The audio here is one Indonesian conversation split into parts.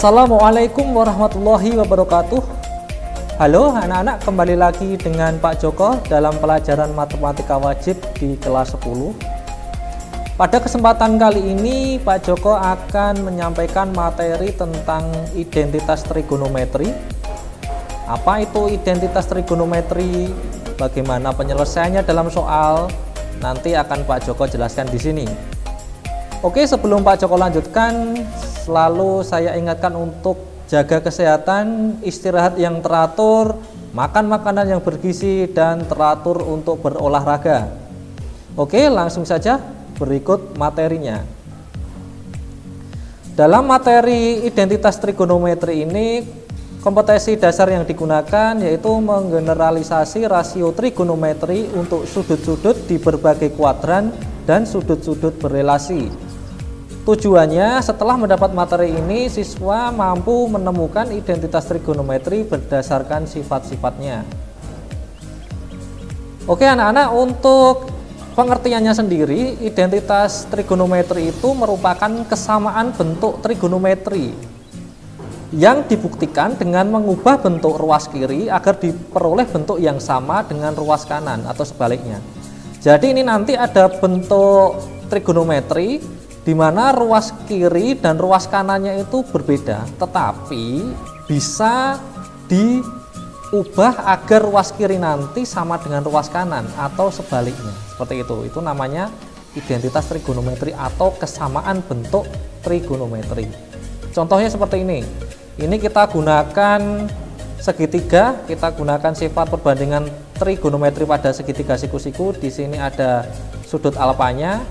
Assalamualaikum warahmatullahi wabarakatuh. Halo anak-anak, kembali lagi dengan Pak Joko dalam pelajaran matematika wajib di kelas 10. Pada kesempatan kali ini Pak Joko akan menyampaikan materi tentang identitas trigonometri. Apa itu identitas trigonometri? Bagaimana penyelesaiannya dalam soal? Nanti akan Pak Joko jelaskan di sini. Oke, sebelum Pak Joko lanjutkan, selalu saya ingatkan untuk jaga kesehatan, istirahat yang teratur, makan makanan yang bergizi, dan teratur untuk berolahraga. Oke, langsung saja berikut materinya. Dalam materi identitas trigonometri ini, kompetensi dasar yang digunakan yaitu menggeneralisasi rasio trigonometri untuk sudut-sudut di berbagai kuadran dan sudut-sudut berelasi. Tujuannya, setelah mendapat materi ini, siswa mampu menemukan identitas trigonometri berdasarkan sifat-sifatnya. Oke anak-anak, untuk pengertiannya sendiri, identitas trigonometri itu merupakan kesamaan bentuk trigonometri yang dibuktikan dengan mengubah bentuk ruas kiri agar diperoleh bentuk yang sama dengan ruas kanan atau sebaliknya. Jadi ini nanti ada bentuk trigonometri di mana ruas kiri dan ruas kanannya itu berbeda, tetapi bisa diubah agar ruas kiri nanti sama dengan ruas kanan atau sebaliknya, seperti itu. Itu namanya identitas trigonometri atau kesamaan bentuk trigonometri. Contohnya seperti ini. Ini kita gunakan segitiga, kita gunakan sifat perbandingan trigonometri pada segitiga siku-siku. Di sini ada sudut alfanya.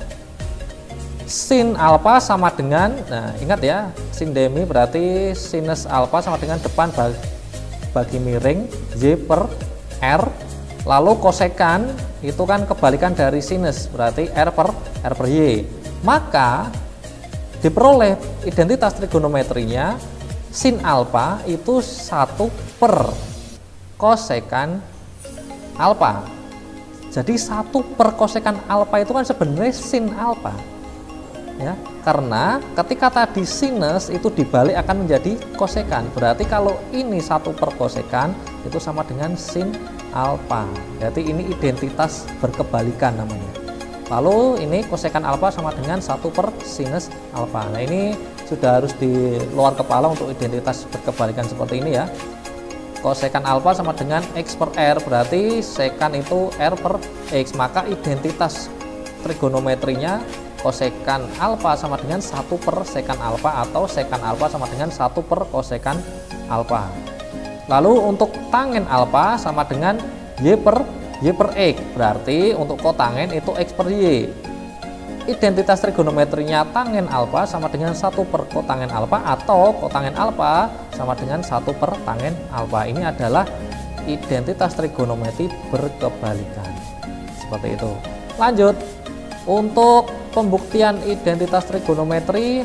Sin alfa sama dengan, nah ingat ya, sin demi berarti sinus alfa sama dengan depan bagi miring Y per R. Lalu kosekan itu kan kebalikan dari sinus, berarti R per Y. Maka diperoleh identitas trigonometrinya, sin alfa itu 1 per kosekan alfa. Jadi 1 per kosekan alfa itu kan sebenarnya sin alfa. Ya, karena ketika tadi sinus itu dibalik akan menjadi kosekan, berarti kalau ini 1 per kosekan itu sama dengan sin alfa. Berarti ini identitas berkebalikan namanya. Lalu ini kosekan alfa sama dengan 1 per sinus alfa. Nah ini sudah harus di luar kepala untuk identitas berkebalikan seperti ini ya. Kosekan alfa sama dengan X per R, berarti sekan itu R per X. Maka identitas trigonometrinya kosekan alfa sama dengan 1 per sekan alfa atau sekan alfa sama dengan 1 per kosekan alfa. Lalu untuk tangen alfa sama dengan Y per X, berarti untuk kotangen itu X per Y. Identitas trigonometrinya tangen alfa sama dengan 1 per kotangen alfa atau kotangen alfa sama dengan 1 per tangen alfa. Ini adalah identitas trigonometri berkebalikan. Seperti itu. Lanjut. Untuk pembuktian identitas trigonometri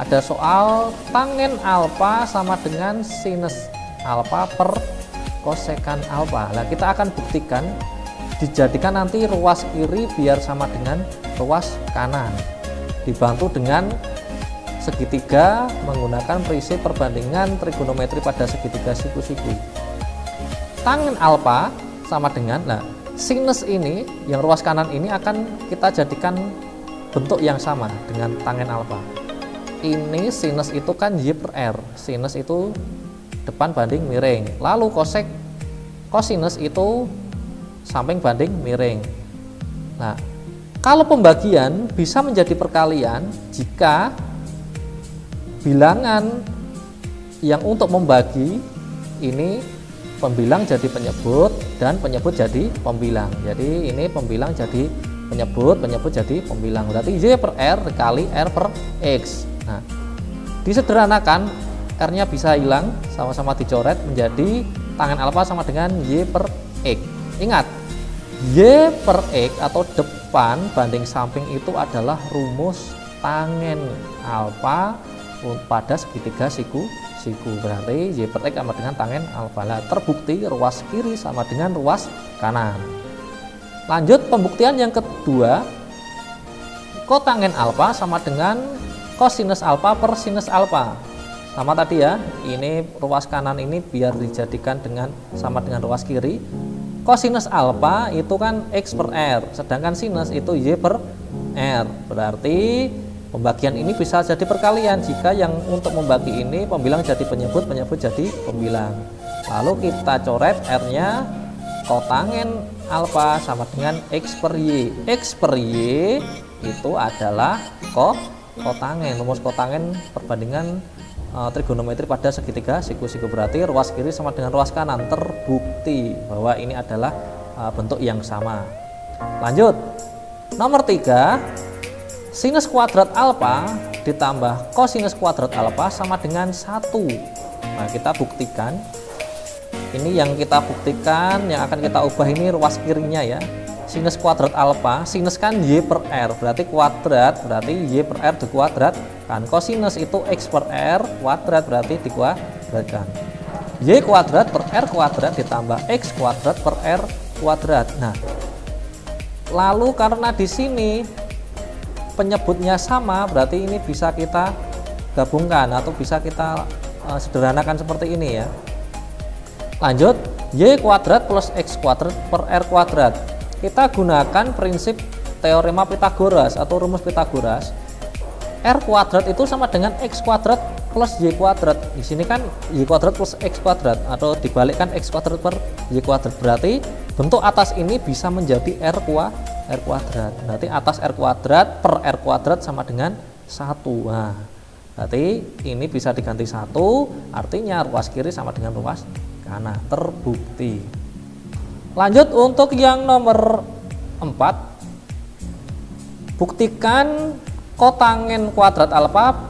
ada soal tangen alfa sama dengan sinus alfa per kosekan alfa. Nah, kita akan buktikan dijadikan nanti ruas kiri biar sama dengan ruas kanan. Dibantu dengan segitiga menggunakan prinsip perbandingan trigonometri pada segitiga siku-siku. Tangen alfa sama dengan, nah sinus ini yang ruas kanan ini akan kita jadikan bentuk yang sama dengan tangen alfa. Ini sinus itu kan Y per R, sinus itu depan banding miring, lalu kosinus itu samping banding miring. Nah, kalau pembagian bisa menjadi perkalian jika bilangan yang untuk membagi ini pembilang jadi penyebut dan penyebut jadi pembilang. Jadi ini pembilang jadi penyebut, penyebut jadi pembilang. Berarti Y per R dikali R per X. Nah, disederhanakan, R-nya bisa hilang, sama-sama dicoret menjadi tangen alfa sama dengan Y per X. Ingat, Y per X atau depan banding samping itu adalah rumus tangen alfa pada segitiga siku. Berarti Y per X sama dengan tangen alfa. Nah, terbukti ruas kiri sama dengan ruas kanan. Lanjut pembuktian yang kedua, kotangen alfa sama dengan kosinus alfa per sinus alfa Sama tadi ya, ini ruas kanan ini biar dijadikan sama dengan ruas kiri. Kosinus alfa itu kan X per R, sedangkan sinus itu Y per R. Berarti pembagian ini bisa jadi perkalian jika yang untuk membagi ini pembilang jadi penyebut, penyebut jadi pembilang. Lalu kita coret R-nya, kotangen alfa sama dengan X per Y. X per Y itu adalah kotangen, rumus kotangen perbandingan trigonometri pada segitiga siku-siku. Berarti ruas kiri sama dengan ruas kanan, terbukti bahwa ini adalah bentuk yang sama. Lanjut, nomor 3, sinus kuadrat alfa ditambah kosinus kuadrat alfa sama dengan 1. Nah, kita buktikan. Ini yang kita buktikan, yang akan kita ubah ini ruas kirinya ya. Sinus kuadrat alfa, sinus kan Y per R, berarti kuadrat, berarti Y per R dikuadrat kan. Kosinus itu X per R kuadrat, berarti dikuadratkan. Y kuadrat per R kuadrat ditambah X kuadrat per R kuadrat. Nah, lalu karena di sini penyebutnya sama, berarti ini bisa kita gabungkan atau bisa kita sederhanakan seperti ini ya. Lanjut, Y kuadrat plus X kuadrat per R kuadrat. Kita gunakan prinsip teorema Pitagoras atau rumus Pitagoras. R kuadrat itu sama dengan X kuadrat plus Y kuadrat. Di sini kan Y kuadrat plus X kuadrat, atau dibalikkan X kuadrat per Y kuadrat. Berarti bentuk atas ini bisa menjadi R kuadrat. Berarti atas R kuadrat per R kuadrat sama dengan 1. Nah, berarti ini bisa diganti 1, artinya ruas kiri sama dengan ruas kanan, terbukti. Lanjut untuk yang nomor 4, buktikan kotangen kuadrat alfa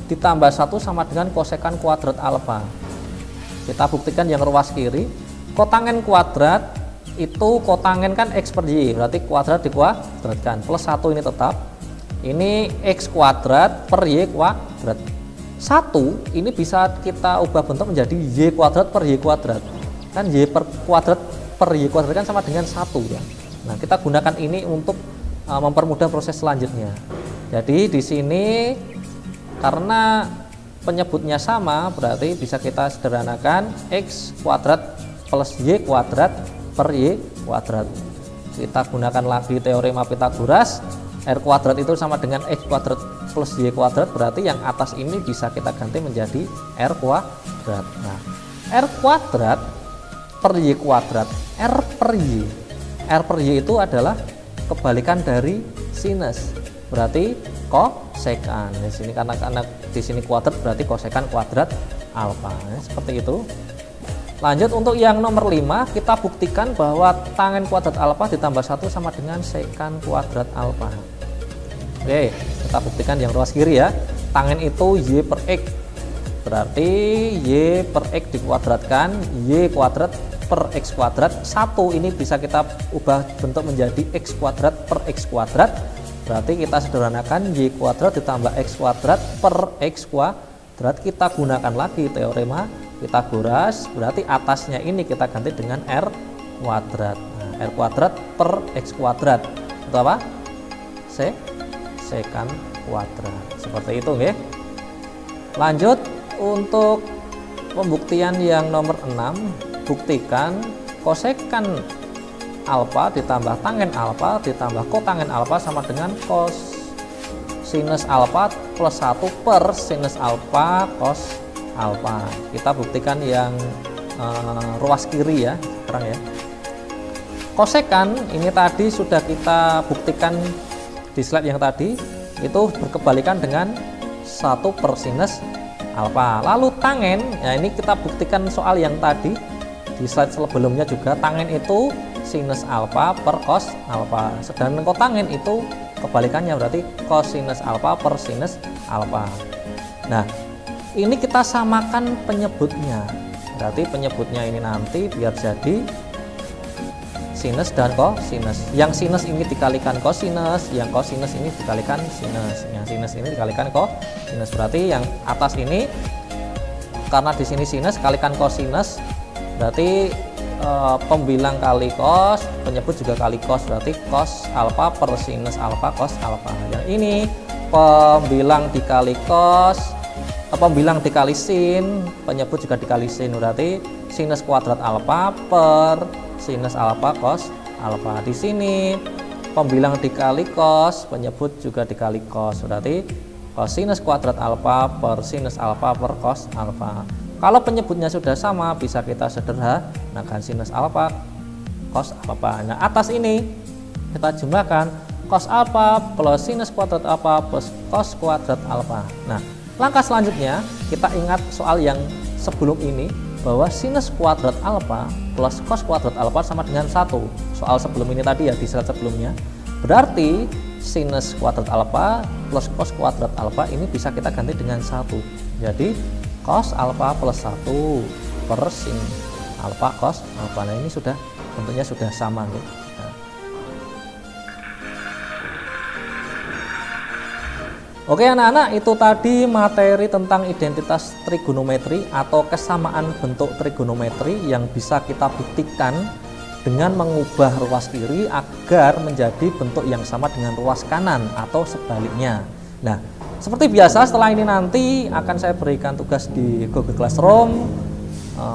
ditambah 1 sama dengan kosekan kuadrat alfa. Kita buktikan yang ruas kiri. Kotangen kuadrat itu kotangen kan X per Y, berarti kuadrat dikuadratkan, plus 1 ini tetap. Ini X kuadrat per Y kuadrat. 1 ini bisa kita ubah bentuk menjadi Y kuadrat per Y kuadrat. Kan Y per kuadrat per Y kuadrat kan sama dengan 1 ya. Nah, kita gunakan ini untuk mempermudah proses selanjutnya. Jadi di sini karena penyebutnya sama, berarti bisa kita sederhanakan X kuadrat plus Y kuadrat per Y kuadrat. Kita gunakan lagi teorema Pitagoras. R kuadrat itu sama dengan X kuadrat plus Y kuadrat, berarti yang atas ini bisa kita ganti menjadi R kuadrat. Nah, R kuadrat per Y kuadrat, R per Y. R per Y itu adalah kebalikan dari sinus, berarti kosekan. Di sini karena di sini kuadrat, berarti kosekan kuadrat alfa. Seperti itu. Lanjut untuk yang nomor 5, kita buktikan bahwa tangen kuadrat alfa ditambah 1 sama dengan sekan kuadrat alfa. Oke, kita buktikan yang ruas kiri ya. Tangen itu Y per X, berarti Y per X dikuadratkan, Y kuadrat per X kuadrat. 1 ini bisa kita ubah bentuk menjadi X kuadrat per X kuadrat, berarti kita sederhanakan Y kuadrat ditambah X kuadrat per X kuadrat. Kita gunakan lagi teorema Pitagoras, berarti atasnya ini kita ganti dengan R kuadrat. Nah, R kuadrat per X kuadrat itu apa? Sekan kuadrat. Seperti itu nggih. Lanjut untuk pembuktian yang nomor 6, buktikan kosekan alfa ditambah tangen alfa ditambah kotangen alfa sama dengan sinus alfa plus 1 per sinus alfa cos alfa. Kita buktikan yang ruas kiri ya sekarang ya. Kosekan ini tadi sudah kita buktikan di slide yang tadi, itu berkebalikan dengan 1 per sinus alfa. Lalu tangen, ya ini kita buktikan soal yang tadi di slide sebelumnya juga, tangen itu sinus alfa per cos alfa, sedangkan kotangen itu kebalikannya, berarti cosinus alfa per sinus alfa. Nah, ini kita samakan penyebutnya, berarti penyebutnya ini nanti biar jadi sinus dan kosinus. Yang sinus ini dikalikan kosinus, yang kosinus ini dikalikan sinus, yang sinus ini dikalikan kosinus. Berarti yang atas ini karena di sini sinus kalikan kosinus, berarti pembilang kali cos, penyebut juga kali cos, berarti cos alfa per sinus alfa cos alfa. Yang ini pembilang dikali cos, pembilang dikali sin, penyebut juga dikali sin, berarti sinus kuadrat alfa per sinus alfa cos alfa. Di sini pembilang dikali cos, penyebut juga dikali cos, berarti cosinus kuadrat alfa per sinus alfa per cos alfa. Kalau penyebutnya sudah sama, bisa kita sederhanakan sinus alfa cos alfa. Nah, atas ini kita jumlahkan cos alfa plus sinus kuadrat alfa plus cos kuadrat alfa. Nah, langkah selanjutnya kita ingat soal yang sebelum ini, bahwa sinus kuadrat alfa plus cos kuadrat alfa sama dengan 1. Soal sebelum ini tadi ya, di slide sebelumnya. Berarti sinus kuadrat alfa plus cos kuadrat alfa ini bisa kita ganti dengan 1. Jadi cos alfa plus 1 per sin alfa cos alfa. Nah, ini sudah bentuknya sudah sama gitu. Nah. Oke anak-anak, itu tadi materi tentang identitas trigonometri atau kesamaan bentuk trigonometri yang bisa kita buktikan dengan mengubah ruas kiri agar menjadi bentuk yang sama dengan ruas kanan atau sebaliknya. Nah, seperti biasa setelah ini nanti akan saya berikan tugas di Google Classroom.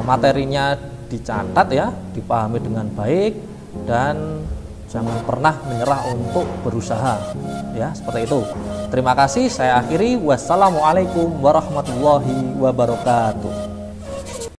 Materinya dicatat ya, dipahami dengan baik, dan jangan pernah menyerah untuk berusaha ya, seperti itu. Terima kasih, saya akhiri. Wassalamualaikum warahmatullahi wabarakatuh.